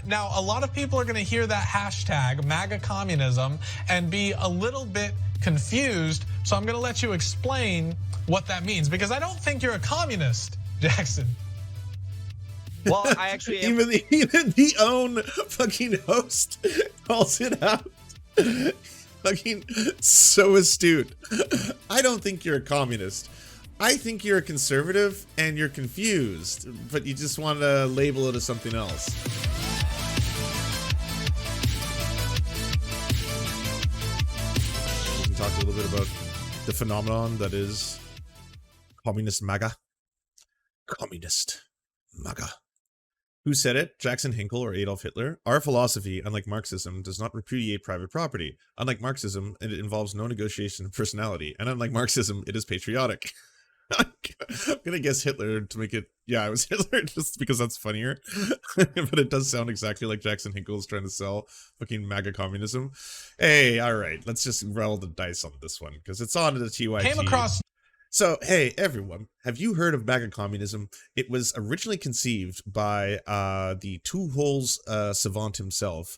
Now, a lot of people are going to hear that hashtag, MAGA communism, and be a little bit confused. So I'm going to let you explain what that means, because I don't think you're a communist, Jackson. Well, I actually am. even the own fucking host calls it out. Fucking so astute. I don't think you're a communist. I think you're a conservative and you're confused, but you just want to label it as something else. We can talk a little bit about the phenomenon that is communist MAGA. Communist MAGA. Who said it? Jackson Hinkle or Adolf Hitler? Our philosophy, unlike Marxism, does not repudiate private property. Unlike Marxism, it involves no negotiation of personality. And unlike Marxism, it is patriotic. I'm gonna guess Hitler to make it. Yeah, it was Hitler just because that's funnier. But it does sound exactly like Jackson Hinkle is trying to sell fucking MAGA communism. Hey, all right, let's just roll the dice on this one because it's on to the TYT. Came across. So, hey, everyone, have you heard of MAGA communism? It was originally conceived by the two holes savant himself,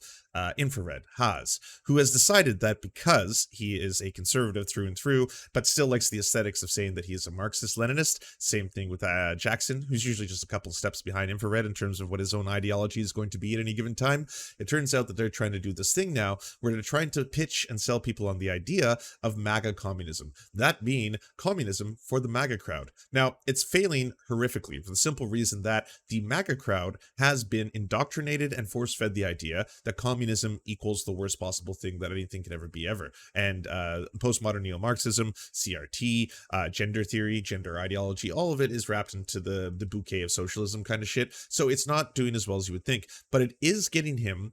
Infrared, Haas, who has decided that because he is a conservative through and through, but still likes the aesthetics of saying that he is a Marxist-Leninist, same thing with Jackson, who's usually just a couple steps behind Infrared in terms of what his own ideology is going to be at any given time. It turns out that they're trying to do this thing now where they're trying to pitch and sell people on the idea of MAGA communism, that being communism for the MAGA crowd. Now, it's failing horrifically for the simple reason that the MAGA crowd has been indoctrinated and force-fed the idea that communism equals the worst possible thing that anything could ever be ever. And postmodern neo-Marxism, CRT, gender theory, gender ideology, all of it is wrapped into the bouquet of socialism kind of shit. So it's not doing as well as you would think, but it is getting him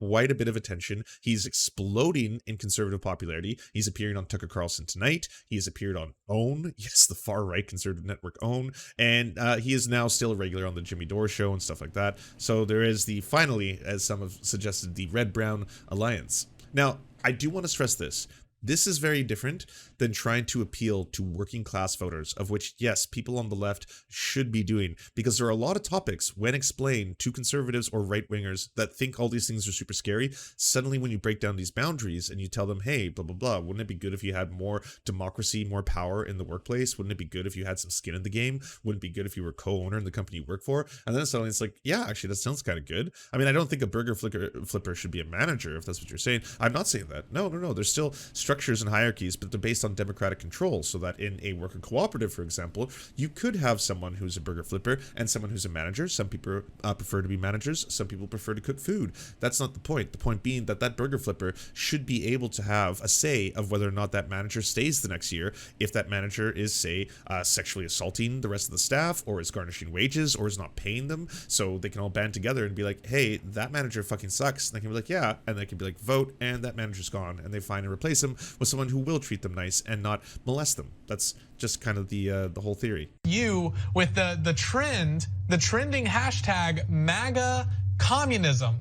quite a bit of attention. He's exploding in conservative popularity. He's appearing on Tucker Carlson Tonight. He has appeared on OWN, yes, the far-right conservative network OWN, and he is now still a regular on the Jimmy Dore show and stuff like that. So there is the, finally, as some have suggested, the Red-Brown Alliance. Now, I do want to stress this. This is very different than trying to appeal to working class voters, of which, yes, people on the left should be doing, because there are a lot of topics when explained to conservatives or right-wingers that think all these things are super scary. Suddenly, when you break down these boundaries and you tell them, hey, blah, blah, blah, wouldn't it be good if you had more democracy, more power in the workplace? Wouldn't it be good if you had some skin in the game? Wouldn't it be good if you were co-owner in the company you work for? And then suddenly it's like, yeah, actually, that sounds kind of good. I mean, I don't think a burger flipper should be a manager, if that's what you're saying. I'm not saying that. No. There's still structures and hierarchies, but they're based on democratic control, so that in a worker cooperative, for example, you could have someone who's a burger flipper and someone who's a manager. Some people prefer to be managers. Some people prefer to cook food. That's not the point. The point being that that burger flipper should be able to have a say of whether or not that manager stays the next year, if that manager is, say, sexually assaulting the rest of the staff, or is garnishing wages, or is not paying them, so they can all band together and be like, hey, that manager fucking sucks. And they can be like, yeah, and they can be like, vote, and that manager's gone, and they find and replace him with someone who will treat them nice and not molest them. That's just kind of the whole theory. You with the trending hashtag MAGA communism.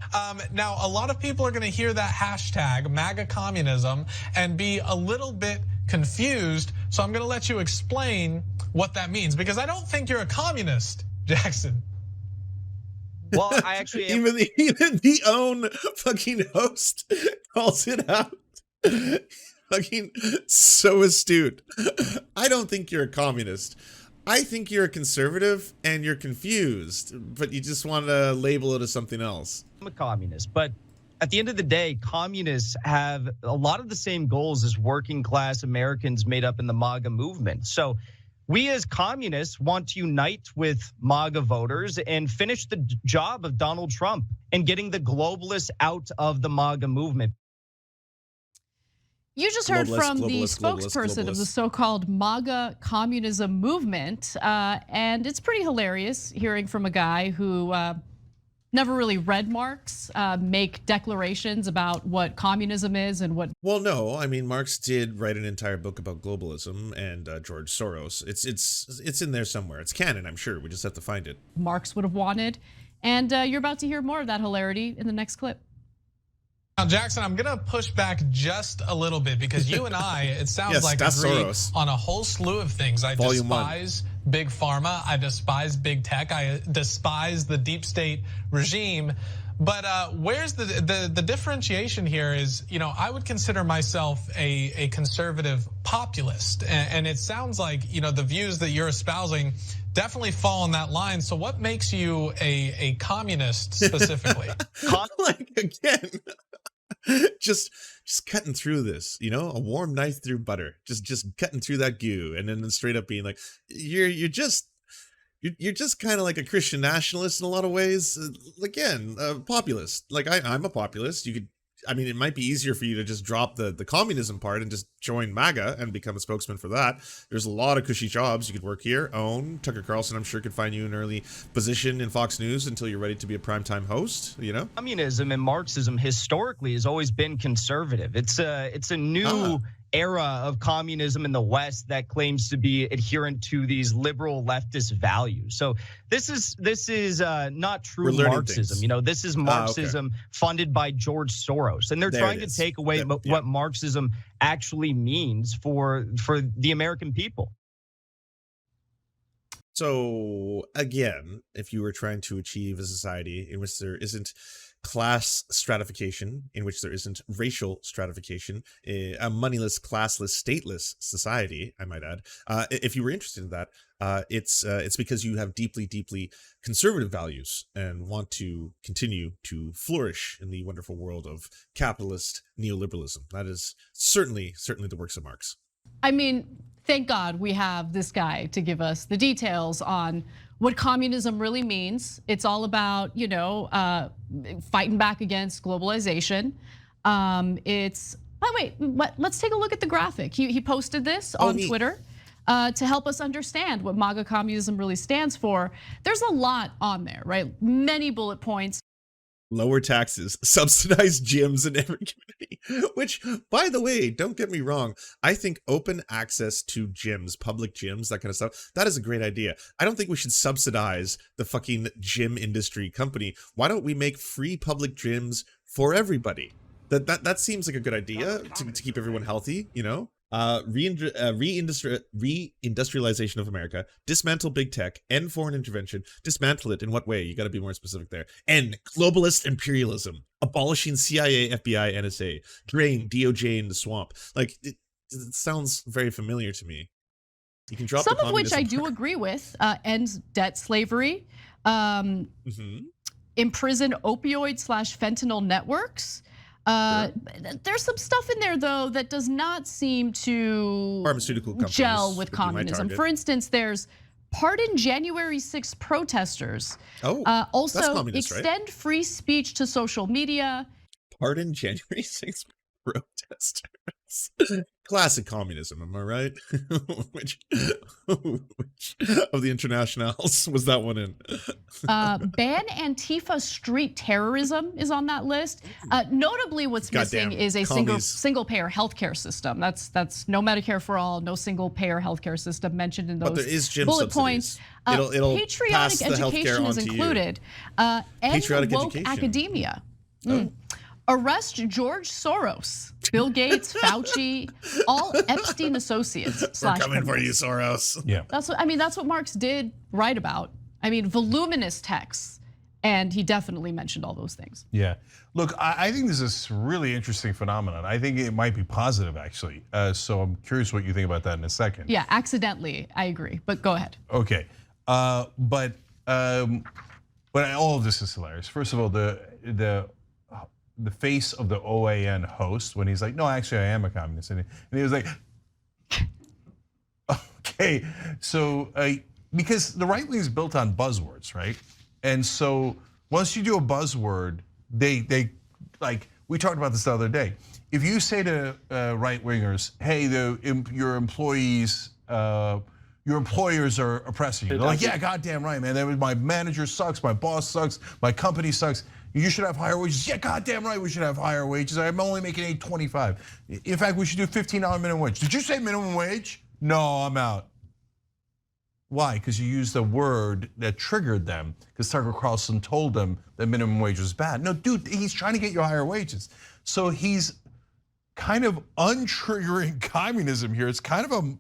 Now, a lot of people are going to hear that hashtag MAGA communism and be a little bit confused. So I'm going to let you explain what that means, because I don't think you're a communist, Jackson. Well, I actually am. Even the own fucking host calls it out. Fucking so astute. I don't think you're a communist. I think you're a conservative and you're confused, but you just want to label it as something else. I'm a communist, but at the end of the day, communists have a lot of the same goals as working class Americans made up in the MAGA movement. So we as communists want to unite with MAGA voters and finish the job of Donald Trump and getting the globalists out of the MAGA movement. You just heard from the spokesperson of the so-called MAGA communism movement, and it's pretty hilarious hearing from a guy who never really read Marx make declarations about what communism is and what. Well, no, I mean, Marx did write an entire book about globalism and George Soros. It's in there somewhere. It's canon, I'm sure. We just have to find it. Marx would have wanted, and you're about to hear more of that hilarity in the next clip. Now, Jackson, I'm going to push back just a little bit, because you and I, it sounds yes, like, agree Soros. On a whole slew of things. I despise big pharma. I despise big tech. I despise the deep state regime. But where's the differentiation here is, I would consider myself a conservative populist, and it sounds like, the views that you're espousing definitely fall on that line. So what makes you a communist specifically? Like, again, just cutting through this, a warm knife through butter, just cutting through that goo, and then straight up being like, you're just kind of like a Christian nationalist in a lot of ways. Again, populist. Like I'm a populist. It might be easier for you to just drop the communism part and just join MAGA and become a spokesman for that. There's a lot of cushy jobs you could work here, own. Tucker Carlson, I'm sure, could find you an early position in Fox News until you're ready to be a primetime host, Communism and Marxism historically has always been conservative. It's a new era of communism in the West that claims to be adherent to these liberal leftist values. So this is not true Marxism. Things. This is Marxism funded by George Soros, and they're trying to take away what Marxism actually means for the American people. So again, if you were trying to achieve a society in which there isn't class stratification, in which there isn't racial stratification, a moneyless, classless, stateless society, I might add, if you were interested in that, it's because you have deeply, deeply conservative values and want to continue to flourish in the wonderful world of capitalist neoliberalism. That is certainly the works of Marx. Thank God we have this guy to give us the details on what communism really means. It's all about, fighting back against globalization. By the way, let's take a look at the graphic. He posted this on Twitter to help us understand what MAGA communism really stands for. There's a lot on there, right? Many bullet points. Lower taxes, subsidized gyms in every community, which, by the way, don't get me wrong, I think open access to gyms, public gyms, that kind of stuff, that is a great idea. I don't think we should subsidize the fucking gym industry company. Why don't we make free public gyms for everybody? That seems like a good idea to keep everyone healthy, Reindustrialization of America, dismantle big tech, end foreign intervention, dismantle it in what way? You got to be more specific there. End globalist imperialism, abolishing CIA, FBI, NSA, drain DOJ in the swamp. Like, it sounds very familiar to me. You can drop some of which I do agree with. End debt slavery, imprison opioid/fentanyl networks. There's some stuff in there, though, that does not seem to pharmaceutical companies gel with communism. For instance, there's pardon January 6th protesters. Also, extend free speech to social media. Pardon January 6th protesters. Classic communism, am I right? which of the internationals was that one in? Ban Antifa street terrorism is on that list. Notably, what's missing is a single payer healthcare system. That's no Medicare for all, no single payer healthcare system mentioned in those but there is gym bullet subsidies. points. It'll patriotic education is included. And patriotic woke education. Academia. Arrest George Soros, Bill Gates, Fauci, all Epstein associates. We're coming for you, Soros. Yeah. That's what Marx did write about. Voluminous texts, and he definitely mentioned all those things. Yeah. Look, I think this is a really interesting phenomenon. I think it might be positive, actually. So I'm curious what you think about that in a second. Yeah, accidentally, I agree, but go ahead. Okay, but all of this is hilarious. First of all, the face of the OAN host when he's like, no, actually I am a communist. And he was like, okay. So because the right wing is built on buzzwords, right? And so once you do a buzzword, they like, we talked about this the other day. If you say to right wingers, hey, your employees, your employers are oppressing you. They're like, yeah, goddamn right, man. My manager sucks, my boss sucks, my company sucks. You should have higher wages. Yeah, goddamn right, we should have higher wages. I'm only making $8.25. In fact, we should do $15 minimum wage. Did you say minimum wage? No, I'm out. Why? Because you used a word that triggered them. Because Tucker Carlson told them that minimum wage was bad. No, dude, he's trying to get you higher wages. So he's kind of untriggering communism here. It's kind of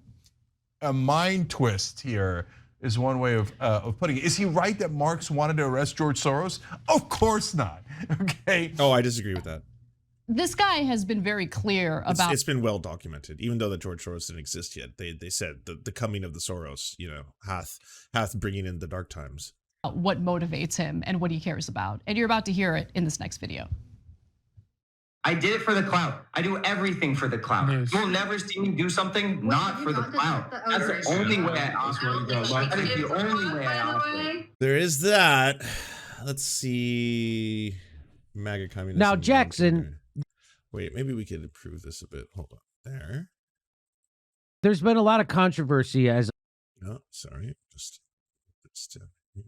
a mind twist here is one way of putting it. Is he right that Marx wanted to arrest George Soros? Of course not. Okay. Oh, I disagree with that. This guy has been very clear about. It's been well documented, even though that George Soros didn't exist yet. They said the coming of the Soros, hath bringing in the dark times. What motivates him and what he cares about, and you're about to hear it in this next video. I did it for the clout. I do everything for the clout. You will never see me do something not for the clout. That's the only way I operate. That is the only way I operate. There is that. Let's see. MAGA communism. Now, Jackson. Wait, maybe we could improve this a bit. Hold on. There. There's been a lot of controversy as. No, sorry. Just here.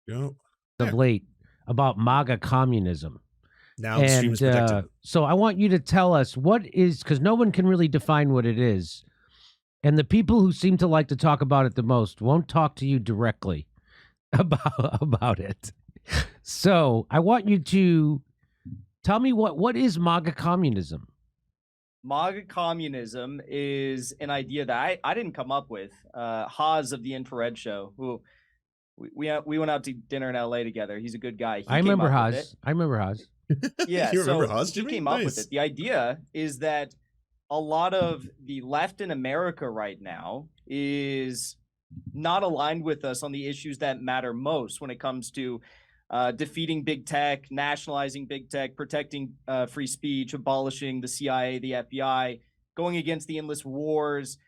Go. Of late about MAGA communism. Now the stream is protected. So I want you to tell us what is, because no one can really define what it is. And the people who seem to like to talk about it the most won't talk to you directly about it. So I want you to tell me what is MAGA communism? MAGA communism is an idea that I didn't come up with. Haas of the Infrared Show, who we went out to dinner in LA together. He's a good guy. I remember Haas. Yeah, you remember so Haas, he Jimmy? came up with it. The idea is that a lot of the left in America right now is not aligned with us on the issues that matter most when it comes to defeating big tech, nationalizing big tech, protecting free speech, abolishing the CIA, the FBI, going against the endless wars.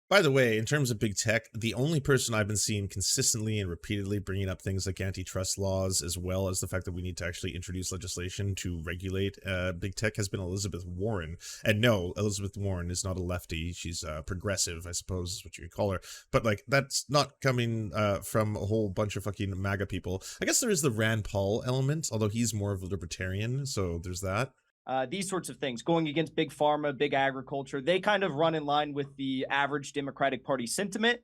By the way, in terms of big tech, the only person I've been seeing consistently and repeatedly bringing up things like antitrust laws, as well as the fact that we need to actually introduce legislation to regulate big tech, has been Elizabeth Warren. And no, Elizabeth Warren is not a lefty. She's progressive, I suppose is what you could call her. But like, that's not coming from a whole bunch of fucking MAGA people. I guess there is the Rand Paul element, although he's more of a libertarian, so there's that. These sorts of things, going against big pharma, big agriculture, they kind of run in line with the average Democratic Party sentiment.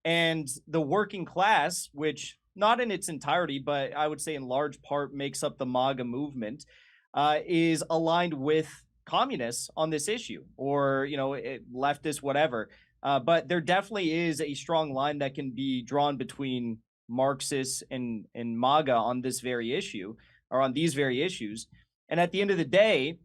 And the working class, which not in its entirety, but I would say in large part makes up the MAGA movement, is aligned with communists on this issue, or, leftist, whatever. But there definitely is a strong line that can be drawn between Marxists and MAGA on this very issue, or on these very issues. And at the end of the day,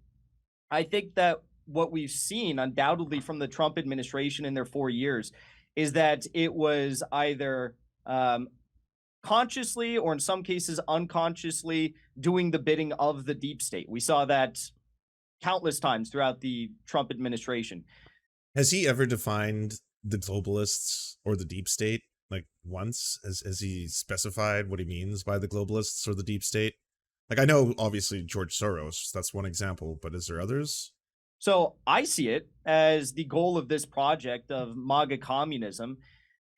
I think that what we've seen undoubtedly from the Trump administration in their 4 years is that it was either consciously or in some cases unconsciously doing the bidding of the deep state. We saw that countless times throughout the Trump administration. Has he ever defined the globalists or the deep state like once? Has he specified what he means by the globalists or the deep state? Like, I know, obviously, George Soros, that's one example, but is there others? So I see it as the goal of this project of MAGA communism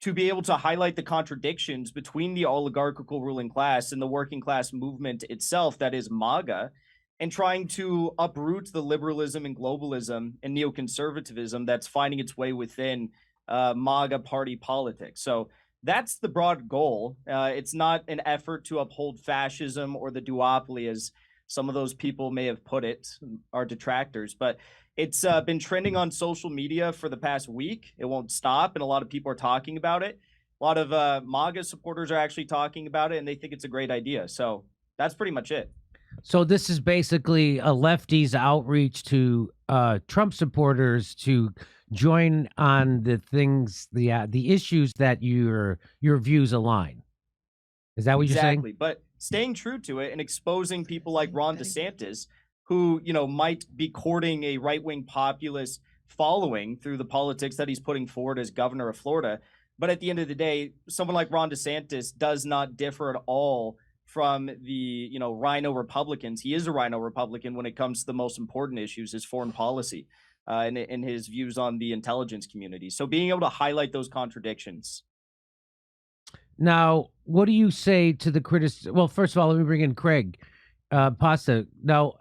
to be able to highlight the contradictions between the oligarchical ruling class and the working class movement itself, that is MAGA, and trying to uproot the liberalism and globalism and neoconservatism that's finding its way within MAGA party politics. So that's the broad goal. It's not an effort to uphold fascism or the duopoly, as some of those people may have put it, our detractors. But it's been trending on social media for the past week. It won't stop, and a lot of people are talking about it. A lot of MAGA supporters are actually talking about it, and they think it's a great idea. So that's pretty much it. So this is basically a lefty's outreach to Trump supporters to join on the things, the issues that your views align. Is that what you're saying? Exactly, but staying true to it and exposing people like Ron DeSantis, who might be courting a right-wing populist following through the politics that he's putting forward as governor of Florida. But at the end of the day, someone like Ron DeSantis does not differ at all from the rhino Republicans. He is a rhino Republican when it comes to the most important issues, his foreign policy. And his views on the intelligence community. So being able to highlight those contradictions. Now, what do you say to the critics? Well, first of all, let me bring in Craig Pasta. Now,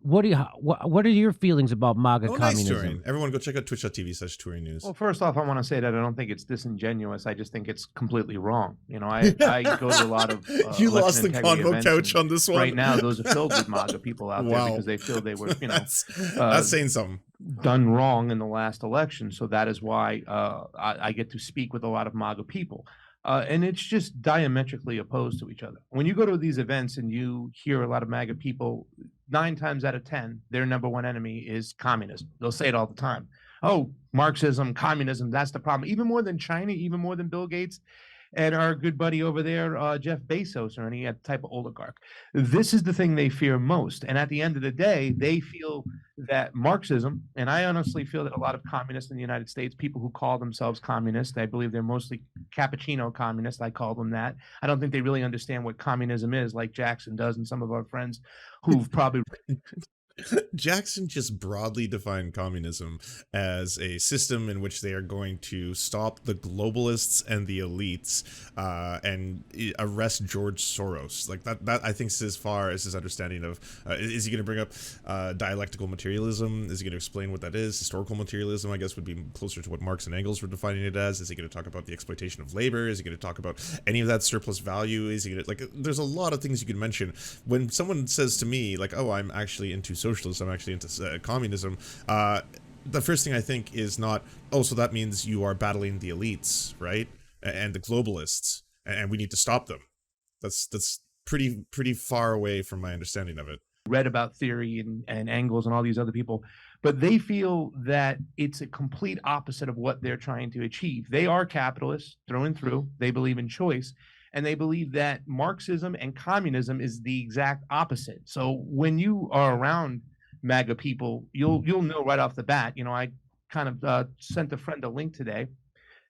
what are your feelings about MAGA communism? Nice, Turing. Everyone go check out twitch.tv/Turing News. Well, first off, I want to say that I don't think it's disingenuous. I just think it's completely wrong. You know, I go to a lot of you lost the convo couch on this one. Right now, those are filled with MAGA people out there because they feel they were, you know, that's saying something. Done wrong in the last election. So that is why I get to speak with a lot of MAGA people. And it's just diametrically opposed to each other. When you go to these events and you hear a lot of MAGA people, 9 times out of 10, their number one enemy is communism. They'll say it all the time. Oh, Marxism, communism, that's the problem. Even more than China, even more than Bill Gates and our good buddy over there, Jeff Bezos, or any type of oligarch. This is the thing they fear most. And at the end of the day, they feel that Marxism, and I honestly feel that a lot of communists in the United States, people who call themselves communists, I believe they're mostly cappuccino communists, I call them that. I don't think they really understand what communism is, like Jackson does and some of our friends who've probably... Jackson just broadly defined communism as a system in which they are going to stop the globalists and the elites and arrest George Soros. Like that I think is as far as his understanding of is he going to bring up dialectical materialism? Is he going to explain what that is? Historical materialism, I guess, would be closer to what Marx and Engels were defining it as. Is he going to talk about the exploitation of labor? Is he going to talk about any of that surplus value? Is he going to, like, there's a lot of things you can mention. When someone says to me, like, oh, I'm actually into socialism, I'm actually into communism, the first thing I think is not, oh, so that means you are battling the elites, right? And the globalists, and we need to stop them. That's pretty far away from my understanding of it. Read about theory and Engels and all these other people, but they feel that it's a complete opposite of what they're trying to achieve. They are capitalists through and through. They believe in choice. And they believe that Marxism and communism is the exact opposite. So when you are around MAGA people, you'll know right off the bat. You know, I kind of sent a friend a link today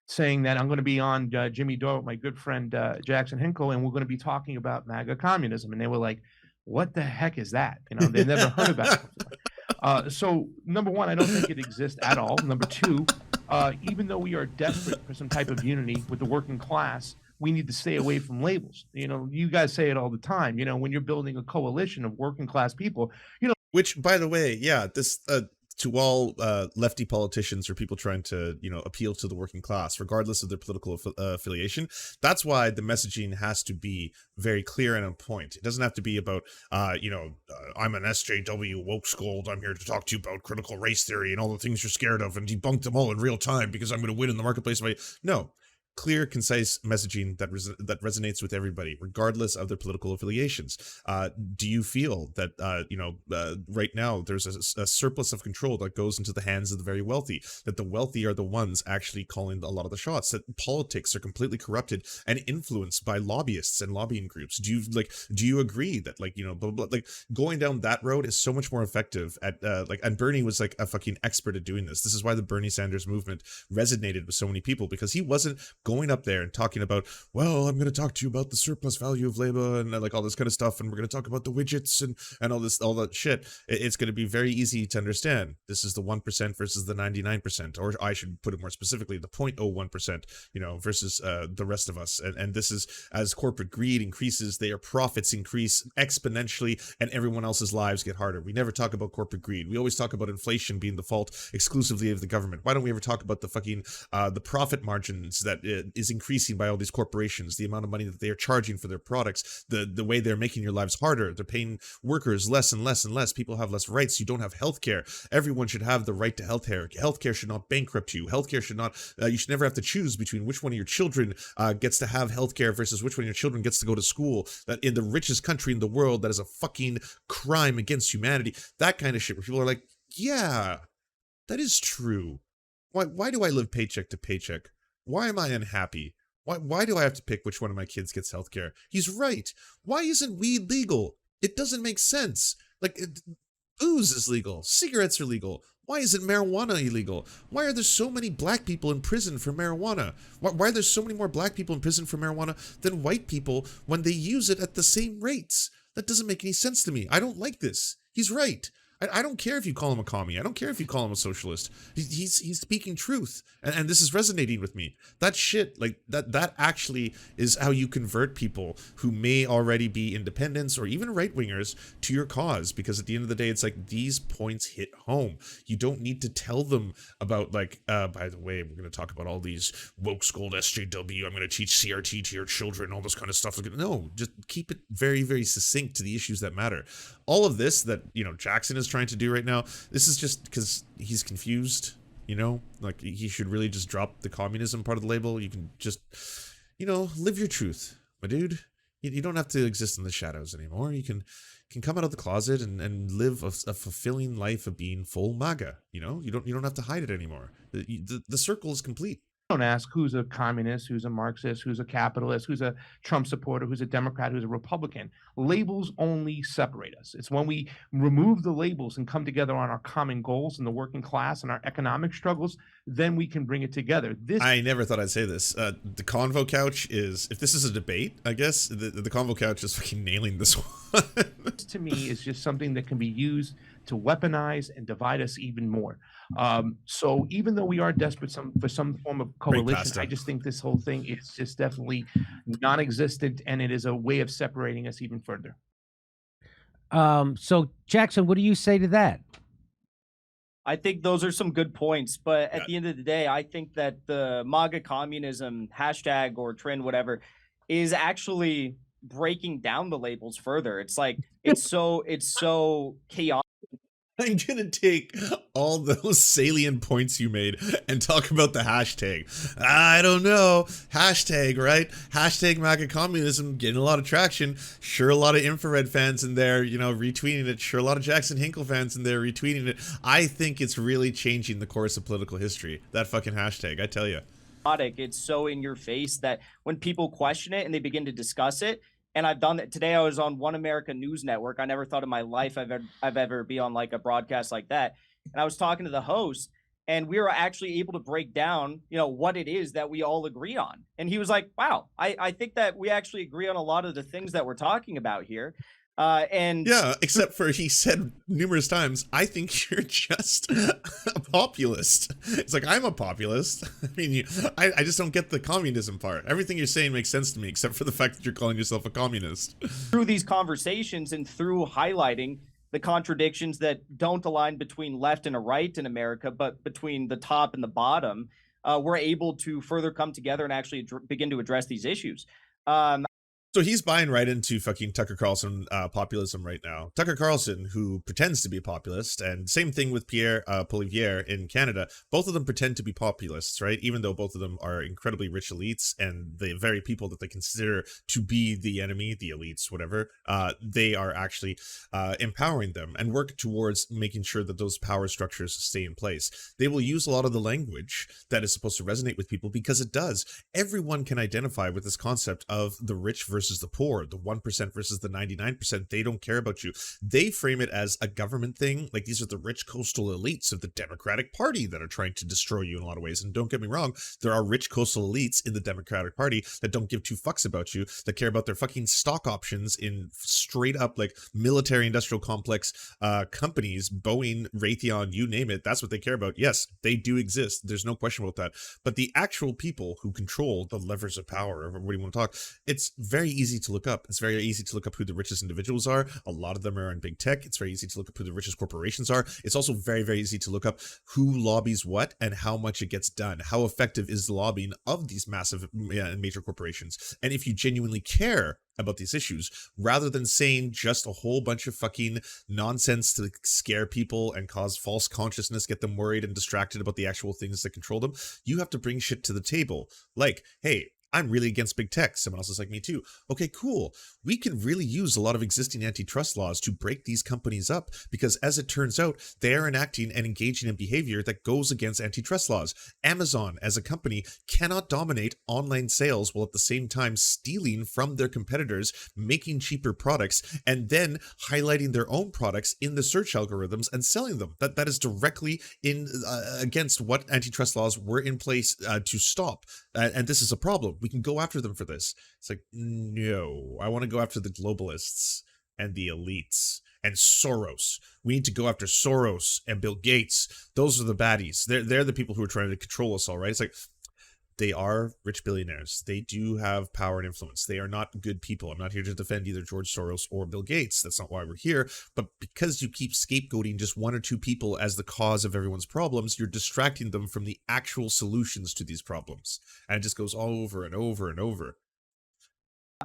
saying that I'm going to be on Jimmy Dore with my good friend Jackson Hinkle, and we're going to be talking about MAGA communism. And they were like, what the heck is that? You know, they've never heard about it before. So number one, I don't think it exists at all. Number two, even though we are desperate for some type of unity with the working class, we need to stay away from labels. You know, you guys say it all the time. You know, when you're building a coalition of working class people, you know. Which, by the way, yeah, this to all lefty politicians or people trying to, you know, appeal to the working class, regardless of their political affiliation. That's why the messaging has to be very clear and on point. It doesn't have to be about, you know, I'm an SJW woke scold. I'm here to talk to you about critical race theory and all the things you're scared of and debunk them all in real time because I'm going to win in the marketplace. No. Clear, concise messaging that resonates with everybody, regardless of their political affiliations. Do you feel that, you know, right now there's a surplus of control that goes into the hands of the very wealthy, that the wealthy are the ones actually calling a lot of the shots, that politics are completely corrupted and influenced by lobbyists and lobbying groups? Do you agree that, like, you know, blah, blah, blah, like going down that road is so much more effective at, like, and Bernie was like a fucking expert at doing this. This is why the Bernie Sanders movement resonated with so many people, because he wasn't going up there and talking about, well, I'm going to talk to you about the surplus value of labor and like all this kind of stuff, and we're going to talk about the widgets and all that shit. It's going to be very easy to understand. This is the 1% versus the 99%, or I should put it more specifically, the 0.01%, you know, versus the rest of us. And this is, as corporate greed increases, their profits increase exponentially, and everyone else's lives get harder. We never talk about corporate greed. We always talk about inflation being the fault exclusively of the government. Why don't we ever talk about the fucking the profit margins that is increasing by all these corporations, the amount of money that they are charging for their products, the way they're making your lives harder. They're paying workers less and less and less. People have less rights. You don't have healthcare. Everyone should have the right to healthcare. Healthcare should not bankrupt you. Healthcare should not, you should never have to choose between which one of your children gets to have healthcare versus which one of your children gets to go to school. That in the richest country in the world, that is a fucking crime against humanity. That kind of shit where people are like, yeah, that is true. Why do I live paycheck to paycheck? Why am I unhappy? Why do I have to pick which one of my kids gets healthcare? He's right. Why isn't weed legal? It doesn't make sense. Like, booze is legal. Cigarettes are legal. Why isn't marijuana illegal? Why are there so many black people in prison for marijuana? Why are there so many more black people in prison for marijuana than white people when they use it at the same rates? That doesn't make any sense to me. I don't like this. He's right. I don't care if you call him a commie. I don't care if you call him a socialist. He's speaking truth, and this is resonating with me. That shit, like that actually is how you convert people who may already be independents or even right wingers to your cause. Because at the end of the day, it's like these points hit home. You don't need to tell them about like, by the way, we're going to talk about all these woke scold SJW. I'm going to teach CRT to your children, all this kind of stuff. No, just keep it very, very succinct to the issues that matter. All of this that, you know, Jackson is trying to do right now, this is just because he's confused, you know? Like, he should really just drop the communism part of the label. You can just, you know, live your truth, my dude. You don't have to exist in the shadows anymore. You can come out of the closet and live a fulfilling life of being full MAGA, you know? You don't have to hide it anymore. The circle is complete. Don't ask who's a communist, who's a Marxist, who's a capitalist, who's a Trump supporter, who's a Democrat, who's a Republican. Labels only separate us. It's when we remove the labels and come together on our common goals and the working class and our economic struggles, then we can bring it together. I never thought I'd say this. The Convo Couch is, if this is a debate, I guess, the Convo Couch is fucking nailing this one. To me, is just something that can be used to weaponize and divide us even more. So even though we are desperate for some form of coalition, I just think this whole thing is just definitely non-existent, and it is a way of separating us even further. So Jackson, what do you say to that? I think those are some good points, but at the end of the day, I think that the MAGA communism hashtag or trend, whatever, is actually breaking down the labels further. It's like it's so chaotic. I'm gonna take all those salient points you made and talk about the hashtag. I don't know. Hashtag, right? Hashtag MAGA communism getting a lot of traction. Sure, a lot of infrared fans in there, you know, retweeting it. Sure, a lot of Jackson Hinkle fans in there retweeting it. I think it's really changing the course of political history. That fucking hashtag, I tell you. It's so in your face that when people question it and they begin to discuss it, and I've done that today. I was on One America News Network. I never thought in my life I've ever be on like a broadcast like that. And I was talking to the host, and we were actually able to break down, you know, what it is that we all agree on. And he was like, wow, I think that we actually agree on a lot of the things that we're talking about here. And yeah, except for he said numerous times, I think you're just a populist. It's like, I'm a populist. I mean, I just don't get the communism part. Everything you're saying makes sense to me, except for the fact that you're calling yourself a communist. Through these conversations and through highlighting the contradictions that don't align between left and a right in America, but between the top and the bottom, we're able to further come together and actually begin to address these issues. So he's buying right into fucking Tucker Carlson populism right now. Tucker Carlson, who pretends to be a populist, and same thing with Pierre Poilievre in Canada. Both of them pretend to be populists, right? Even though both of them are incredibly rich elites, and the very people that they consider to be the enemy, the elites, whatever, they are actually empowering them and work towards making sure that those power structures stay in place. They will use a lot of the language that is supposed to resonate with people because it does. Everyone can identify with this concept of the rich versus the poor, the 1% versus the 99%. They don't care about you. They frame it as a government thing. Like, these are the rich coastal elites of the Democratic Party that are trying to destroy you in a lot of ways. And don't get me wrong, there are rich coastal elites in the Democratic Party that don't give two fucks about you, that care about their fucking stock options in straight up like military industrial complex companies, Boeing, Raytheon, you name it. That's what they care about. Yes, they do exist. There's no question about that. But the actual people who control the levers of power, or what do you want to talk, it's very easy to look up. It's very easy to look up who the richest individuals are. A lot of them are in big tech. It's very easy to look up who the richest corporations are. It's also very, very easy to look up who lobbies what and how much it gets done. How effective is the lobbying of these massive and major corporations? And if you genuinely care about these issues, rather than saying just a whole bunch of fucking nonsense to scare people and cause false consciousness, get them worried and distracted about the actual things that control them, you have to bring shit to the table. Like, hey, I'm really against big tech. Someone else is like me too. Okay, cool. We can really use a lot of existing antitrust laws to break these companies up because, as it turns out, they are enacting and engaging in behavior that goes against antitrust laws. Amazon, as a company, cannot dominate online sales while at the same time stealing from their competitors, making cheaper products, and then highlighting their own products in the search algorithms and selling them. That is directly in against what antitrust laws were in place to stop. And this is a problem. We can go after them for this. It's like, no, I want to go after the globalists and the elites and Soros. We need to go after Soros and Bill Gates. Those are the baddies. They're the people who are trying to control us all, right? It's like, they are rich billionaires. They do have power and influence. They are not good people. I'm not here to defend either George Soros or Bill Gates. That's not why we're here. But because you keep scapegoating just one or two people as the cause of everyone's problems, you're distracting them from the actual solutions to these problems. And it just goes all over and over and over.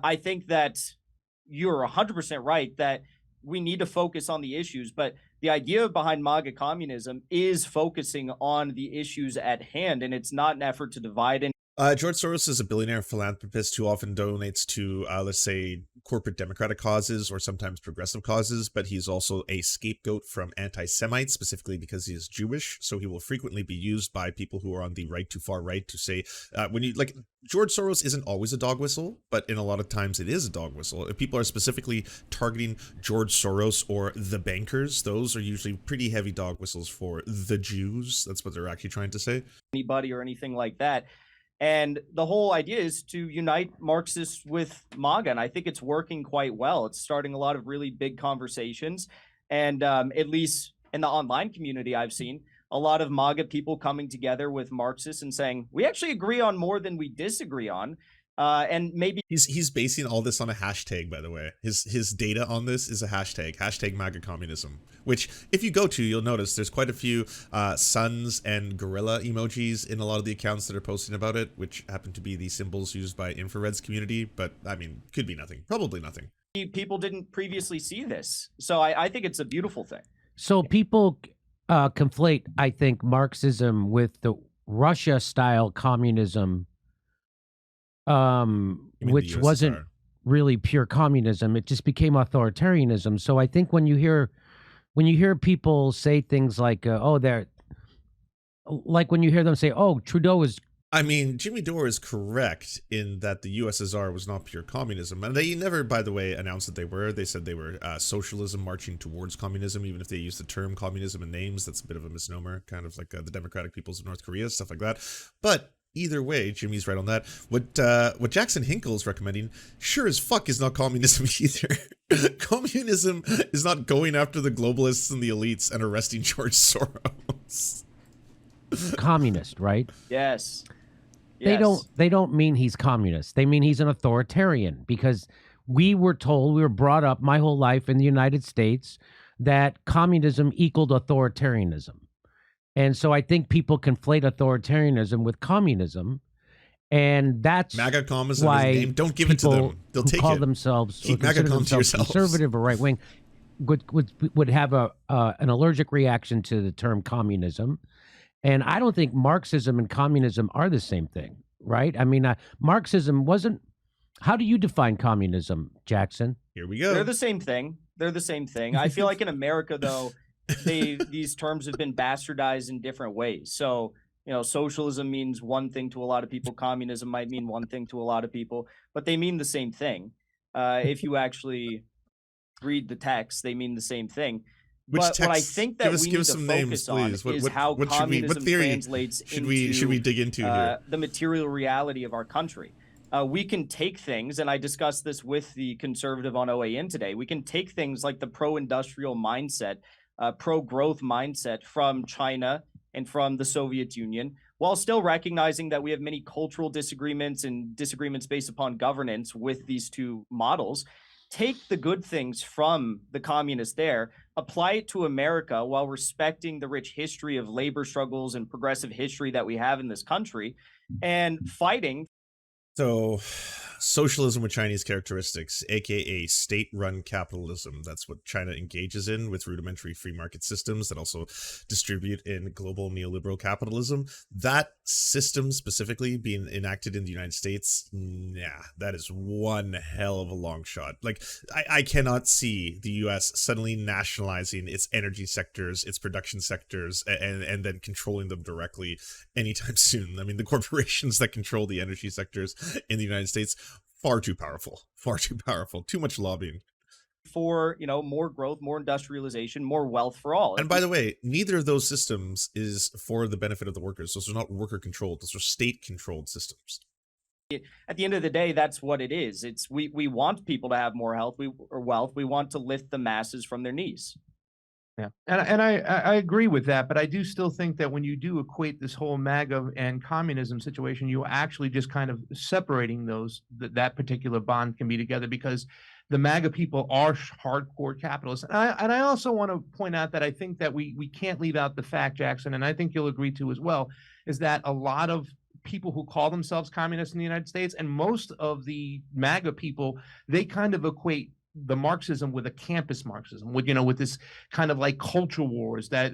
I think that you're 100% right that we need to focus on the issues, but the idea behind MAGA communism is focusing on the issues at hand, and it's not an effort to divide. George Soros is a billionaire philanthropist who often donates to, let's say, corporate democratic causes or sometimes progressive causes, but he's also a scapegoat from anti-Semites, specifically because he is Jewish. So he will frequently be used by people who are on the right to far right to say, George Soros isn't always a dog whistle, but in a lot of times it is a dog whistle. If people are specifically targeting George Soros or the bankers, those are usually pretty heavy dog whistles for the Jews. That's what they're actually trying to say. Anybody or anything like that. And the whole idea is to unite Marxists with MAGA, and I think it's working quite well. It's starting a lot of really big conversations, and at least in the online community I've seen, a lot of MAGA people coming together with Marxists and saying, we actually agree on more than we disagree on. And maybe he's basing all this on a hashtag, by the way. His data on this is a hashtag MAGA communism, which if you go to, you'll notice there's quite a few suns and gorilla emojis in a lot of the accounts that are posting about it, which happen to be the symbols used by Infrared's community. But I mean, could be nothing, probably nothing. People didn't previously see this. So I think it's a beautiful thing. So people conflate, I think, Marxism with the Russia-style communism, which wasn't really pure communism. It just became authoritarianism. So I think when you hear people say things like, when you hear them say, oh, Trudeau is... I mean, Jimmy Dore is correct in that the USSR was not pure communism. And they never, by the way, announced that they were. They said they were socialism marching towards communism, even if they used the term communism in names. That's a bit of a misnomer, kind of like the Democratic Peoples of North Korea, stuff like that. But either way, Jimmy's right on that. What Jackson Hinkle is recommending, sure as fuck, is not communism either. Communism is not going after the globalists and the elites and arresting George Soros. Communist, right? Yes. They don't mean he's communist. They mean he's an authoritarian, because we were brought up my whole life in the United States that communism equaled authoritarianism. And so I think people conflate authoritarianism with communism, and that's MAGA communism why is name. Don't give it to them. They'll take call it. themselves Keep MAGA to conservative or right wing would have an allergic reaction to the term communism. And I don't think Marxism and communism are the same thing, right? I mean, Marxism wasn't. How do you define communism, Jackson? Here we go. They're the same thing. I feel like in America, though, these terms have been bastardized in different ways. So, socialism means one thing to a lot of people. Communism might mean one thing to a lot of people, but they mean the same thing. If you actually read the text, they mean the same thing. But what I think that we need to focus on is how communism translates into should we dig into here? The material reality of our country. We can take things, and I discussed this with the conservative on OAN today. We can take things like the pro-industrial mindset, pro-growth mindset from China and from the Soviet Union, while still recognizing that we have many cultural disagreements and disagreements based upon governance with these two models. Take the good things from the communists there, apply it to America while respecting the rich history of labor struggles and progressive history that we have in this country, and fighting. So, socialism with Chinese characteristics, aka state-run capitalism. That's what China engages in with rudimentary free market systems that also distribute in global neoliberal capitalism. That system specifically being enacted in the United States, that is one hell of a long shot. Like, I cannot see the US suddenly nationalizing its energy sectors, its production sectors, and then controlling them directly anytime soon. I mean, the corporations that control the energy sectors in the United States, far too powerful, too much lobbying. For, more growth, more industrialization, more wealth for all. And by the way, neither of those systems is for the benefit of the workers. Those are not worker controlled. Those are state controlled systems. At the end of the day, that's what it is. It's we want people to have more health or wealth. We want to lift the masses from their knees. Yeah, and I agree with that, but I do still think that when you do equate this whole MAGA and communism situation, you actually just kind of separating those, that particular bond can be together, because the MAGA people are hardcore capitalists. And I also want to point out that I think that we can't leave out the fact, Jackson, and I think you'll agree to as well, is that a lot of people who call themselves communists in the United States, and most of the MAGA people, they kind of equate the Marxism with a campus Marxism, with, you know, with this kind of like culture wars that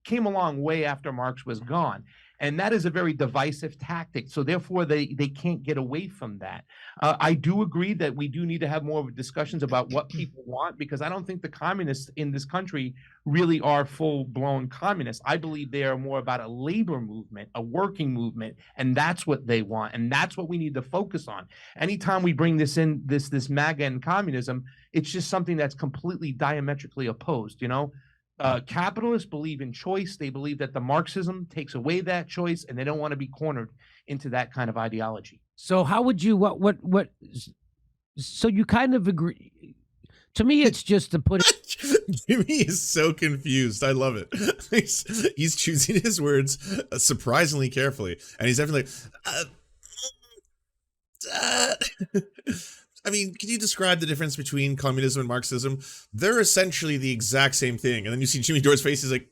came along way after Marx was gone. And that is a very divisive tactic. So therefore, they can't get away from that. I do agree that we do need to have more discussions about what people want, because I don't think the communists in this country really are full-blown communists. I believe they are more about a labor movement, a working movement, and that's what they want, and that's what we need to focus on. Anytime we bring this in, this MAGA and communism, it's just something that's completely diametrically opposed, you know? Capitalists believe in choice. They believe that the Marxism takes away that choice, and they don't want to be cornered into that kind of ideology. So how would you, so you kind of agree? To me, it's just to put it. Jimmy is so confused. I love it. He's choosing his words surprisingly carefully, and he's definitely I mean, can you describe the difference between communism and Marxism? They're essentially the exact same thing. And then you see Jimmy Dore's face, he's like...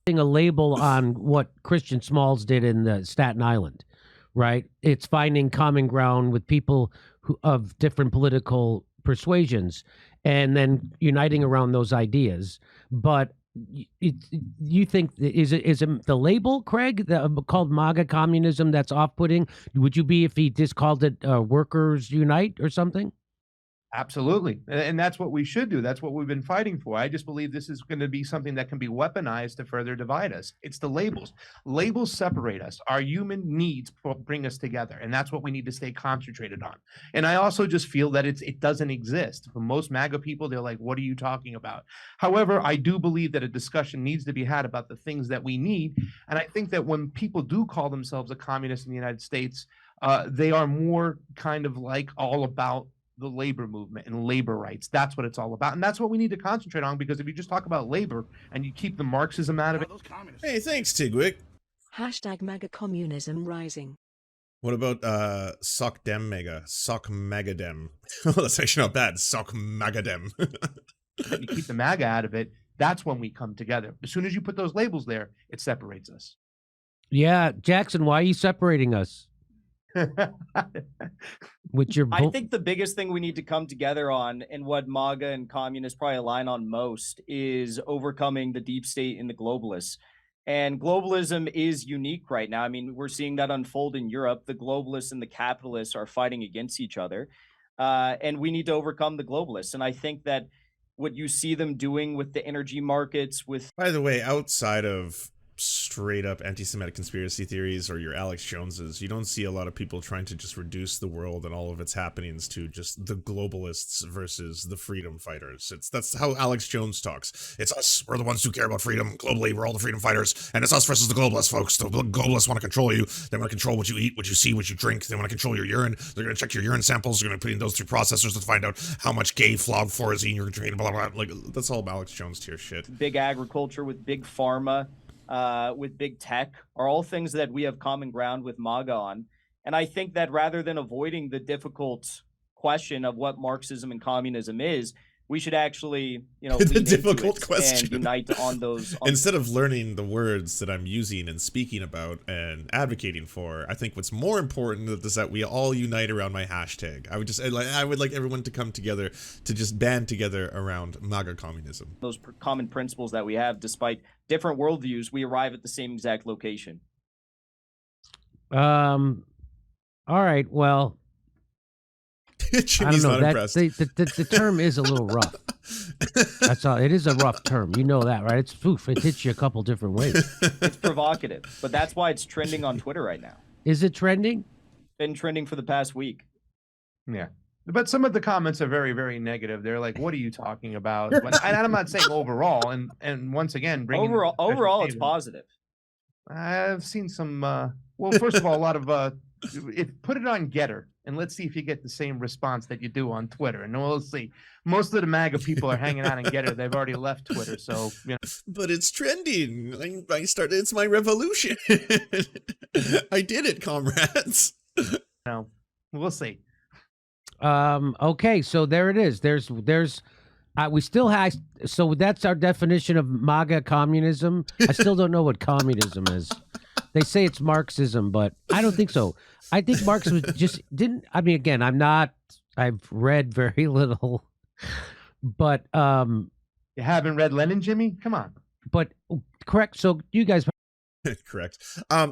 a label on what Christian Smalls did in Staten Island, right? It's finding common ground with people of different political persuasions and then uniting around those ideas. But you think, is it the label, Craig, called MAGA communism that's off-putting? Would you be if he just called it Workers Unite or something? Absolutely. And that's what we should do. That's what we've been fighting for. I just believe this is going to be something that can be weaponized to further divide us. It's the labels. Labels separate us. Our human needs bring us together. And that's what we need to stay concentrated on. And I also just feel that it doesn't exist. For most MAGA people, they're like, what are you talking about? However, I do believe that a discussion needs to be had about the things that we need. And I think that when people do call themselves a communist in the United States, they are more kind of like all about the labor movement and labor rights. That's what it's all about. And that's what we need to concentrate on, because if you just talk about labor and you keep the Marxism out of it. Hey, thanks, Tigwick. Hashtag MAGA communism rising. What about Sock Dem Mega? Sock Magadem. Oh, that's actually not bad. Sock Magadem. If you keep the MAGA out of it, that's when we come together. As soon as you put those labels there, it separates us. Yeah, Jackson, why are you separating us? With your I think the biggest thing we need to come together on, and what MAGA and communists probably align on most, is overcoming the deep state and the globalists. And globalism is unique right now. I mean, we're seeing that unfold in Europe. The globalists and the capitalists are fighting against each other. And we need to overcome the globalists. And I think that what you see them doing with the energy markets, with... By the way, outside of straight up anti-Semitic conspiracy theories or your Alex Joneses, you don't see a lot of people trying to just reduce the world and all of its happenings to just the globalists versus the freedom fighters. That's how Alex Jones talks. It's us, we're the ones who care about freedom globally, we're all the freedom fighters, and it's us versus the globalists, folks. The globalists want to control you. They want to control what you eat, what you see, what you drink. They want to control your urine. They're going to check your urine samples. They're going to put in those through processors to find out how much gay flogforazine you're drinking, blah, blah, blah. Like, that's all Alex Jones tier shit. Big agriculture with big pharma, with big tech, are all things that we have common ground with MAGA on. And I think that rather than avoiding the difficult question of what Marxism and communism is, we should actually, the difficult question, and unite on those. Instead of learning the words that I'm using and speaking about and advocating for, I think what's more important is that we all unite around my hashtag. I would like everyone to come together, to just band together around MAGA communism. Those common principles that we have, despite different worldviews, we arrive at the same exact location. All right. Well, Jimmy's not impressed. The term is a little rough. That's all. It is a rough term. You know that, right? It hits you a couple different ways. It's provocative, but that's why it's trending on Twitter right now. Is it trending? Been trending for the past week. Yeah. But some of the comments are very, very negative. They're like, what are you talking about? And I'm not saying overall. And once again, overall, it's positive. I've seen some Well, first of all, a lot of put it on Getter, and let's see if you get the same response that you do on Twitter. And we'll see. Most of the MAGA people are hanging out on Getter. They've already left Twitter, so you know. But it's trending. I started. It's my revolution. I did it, comrades. No, we'll see. Okay, so there it is. We still have, so that's our definition of MAGA communism. I still don't know what communism is. They say it's Marxism, but I don't think so. I think Marx was just again, I've read very little, but you haven't read Lenin, Jimmy? Come on. But correct. So you guys. Correct.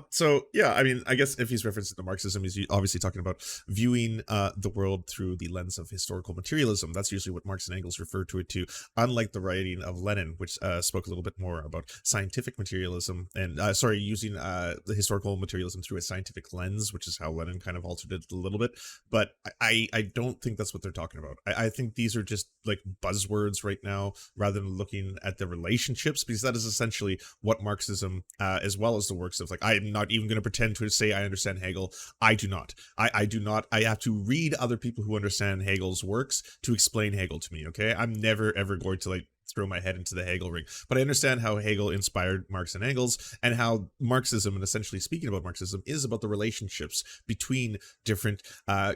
So yeah, I mean, I guess if he's referencing the Marxism, he's obviously talking about viewing the world through the lens of historical materialism. That's usually what Marx and Engels refer to it to, unlike the writing of Lenin, which spoke a little bit more about scientific materialism and using the historical materialism through a scientific lens, which is how Lenin kind of altered it a little bit. But I don't think that's what they're talking about. I think these are just like buzzwords right now, rather than looking at the relationships, because that is essentially what Marxism, as well as the works of, like, I am not even going to pretend to say I understand Hegel. I do not. I do not. I have to read other people who understand Hegel's works to explain Hegel to me, okay? I'm never, ever going to, like, throw my head into the Hegel ring. But I understand how Hegel inspired Marx and Engels, and how Marxism, and essentially speaking about Marxism, is about the relationships between different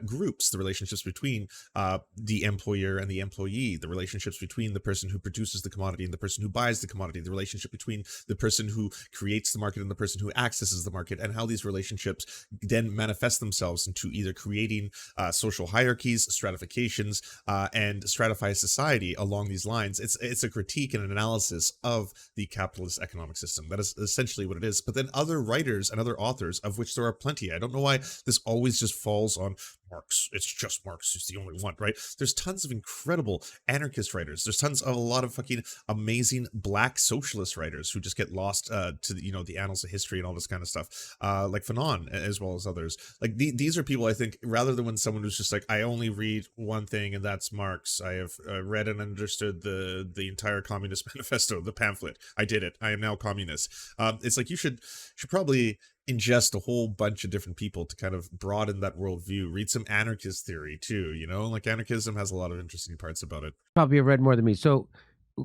groups, the relationships between the employer and the employee, the relationships between the person who produces the commodity and the person who buys the commodity, the relationship between the person who creates the market and the person who accesses the market, and how these relationships then manifest themselves into either creating social hierarchies, stratifications, and stratify society along these lines. It's a critique and an analysis of the capitalist economic system. That is essentially what it is. But then other writers and other authors, of which there are plenty, I don't know why this always just falls on Marx. It's just Marx is the only one, right? There's tons of incredible anarchist writers. There's tons of a lot of fucking amazing black socialist writers who just get lost to the annals of history and all this kind of stuff, like Fanon, as well as others. Like these are people, I think, rather than when someone who's just like, I only read one thing and that's Marx. I have read and understood the entire Communist Manifesto, the pamphlet. I did it. I am now communist. It's like you should probably ingest a whole bunch of different people to kind of broaden that worldview. Read some anarchist theory too, like anarchism has a lot of interesting parts about it. Probably have read more than me. So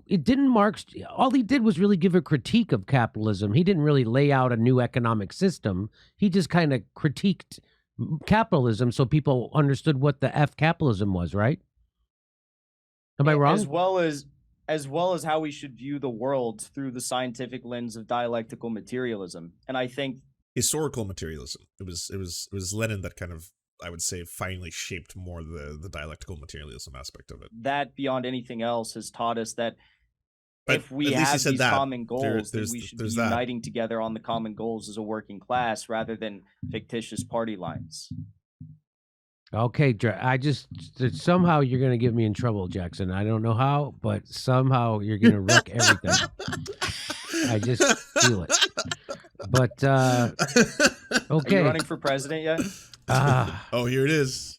it didn't Marx, all he did was really give a critique of capitalism. He didn't really lay out a new economic system. He just kind of critiqued capitalism so people understood what the F capitalism was, right? Am I wrong? As well as how we should view the world through the scientific lens of dialectical materialism. And I think historical materialism. It was Lenin that kind of, I would say, finally shaped more the dialectical materialism aspect of it. That, beyond anything else, has taught us that if we have these common goals, then we should be uniting together on the common goals as a working class rather than fictitious party lines. Okay, somehow you're going to get me in trouble, Jackson. I don't know how, but somehow you're going to wreck everything. I just feel it. But, okay. Are you running for president yet? Oh, here it is.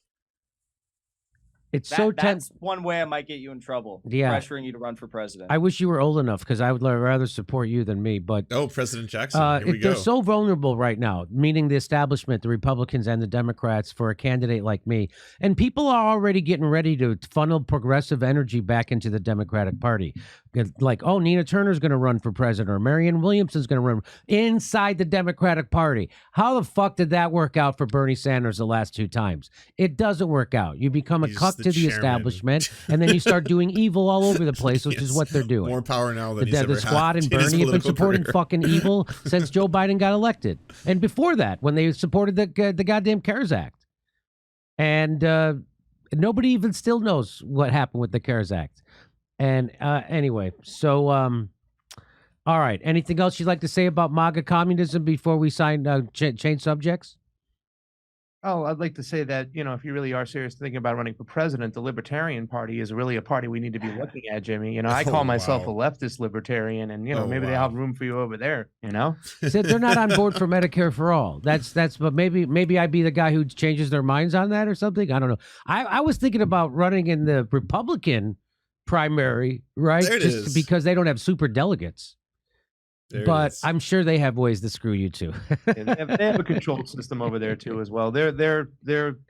It's so tense. That's one way I might get you in trouble. Yeah. Pressuring you to run for president. I wish you were old enough, because I would rather support you than me. But President Jackson, here we go. They're so vulnerable right now, meaning the establishment, the Republicans and the Democrats, for a candidate like me. And people are already getting ready to funnel progressive energy back into the Democratic Party. Like, oh, Nina Turner's going to run for president, or Marianne Williamson's going to run inside the Democratic Party. How the fuck did that work out for Bernie Sanders the last 2 times? It doesn't work out. You become a cuck to the establishment, and then you start doing evil all over the place, which is what they're doing. More power now than the Squad and Bernie have been supporting fucking evil since Joe Biden got elected, and before that, when they supported the goddamn CARES Act, and nobody even still knows what happened with the CARES Act. And anyway, so all right. Anything else you'd like to say about MAGA communism before we change subjects? Oh, I'd like to say that, if you really are serious thinking about running for president, the Libertarian Party is really a party we need to be looking at, Jimmy. I call myself a leftist libertarian, and maybe they have room for you over there. So they're not on board for Medicare for all. But maybe I'd be the guy who changes their minds on that or something. I don't know. I was thinking about running in the Republican primary, right? There it is. Because they don't have super delegates. But I'm sure they have ways to screw you too. They have a controlled system over there too as well. They're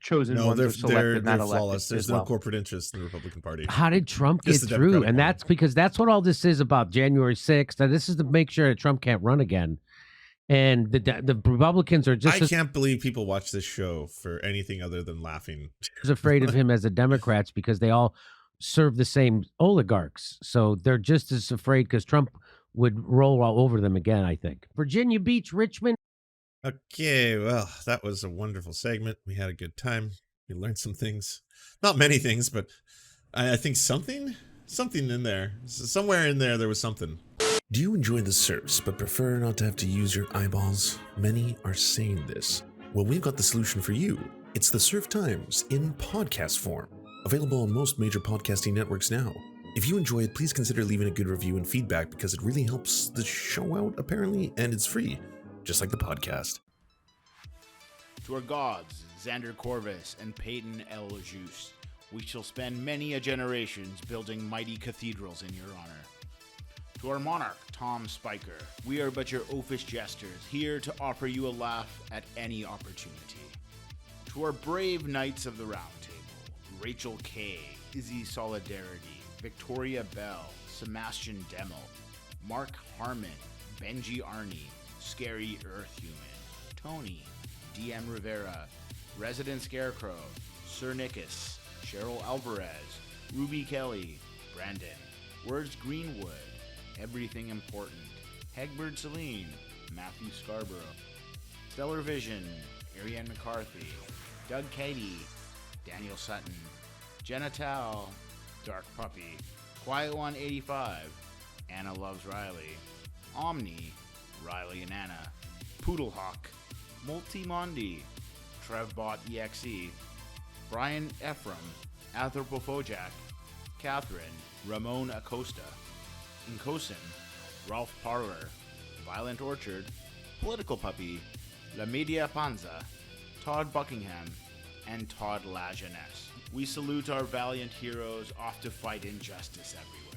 chosen ones are selected, not elected. Flawless. There's no corporate interest in the Republican Party. How did Trump get through? And that's because that's what all this is about. January 6th. And this is to make sure that Trump can't run again. And the Republicans are just. I can't believe people watch this show for anything other than laughing. Afraid of him as the Democrats because they all serve the same oligarchs. So they're just as afraid because Trump would roll all over them again, I think. Virginia Beach, Richmond. Okay, well, that was a wonderful segment. We had a good time. We learned some things. Not many things, but I think something in there. Somewhere in there was something. Do you enjoy the Serfs but prefer not to have to use your eyeballs? Many are saying this. Well, we've got the solution for you. It's the Serf Times in podcast form. Available on most major podcasting networks now. If you enjoy it, please consider leaving a good review and feedback because it really helps the show out, apparently, and it's free, just like the podcast. To our gods, Xander Corvus and Peyton L. Juste, we shall spend many a generations building mighty cathedrals in your honor. To our monarch, Tom Spiker, we are but your oafish jesters, here to offer you a laugh at any opportunity. To our brave knights of the Round Table, Rachel K., Izzy Solidarity, Victoria Bell, Sebastian Demo, Mark Harmon, Benji Arney, Scary Earth Human, Tony, DM Rivera, Resident Scarecrow, Sir Nickus, Cheryl Alvarez, Ruby Kelly, Brandon, Words Greenwood, Everything Important, Hegbert Celine, Matthew Scarborough, Stellar Vision, Ariane McCarthy, Doug Cady, Daniel Sutton, Jenna Tao, Dark Puppy, Quiet One 85, Anna Loves Riley, Omni, Riley and Anna, Poodlehawk, Multimondi, Trevbot EXE, Brian Ephraim, Anthropophojak, Catherine, Ramon Acosta, Nkosin, Ralph Parler, Violent Orchard, Political Puppy, La Media Panza, Todd Buckingham, and Todd La Jeunesse. We salute our valiant heroes off to fight injustice everywhere.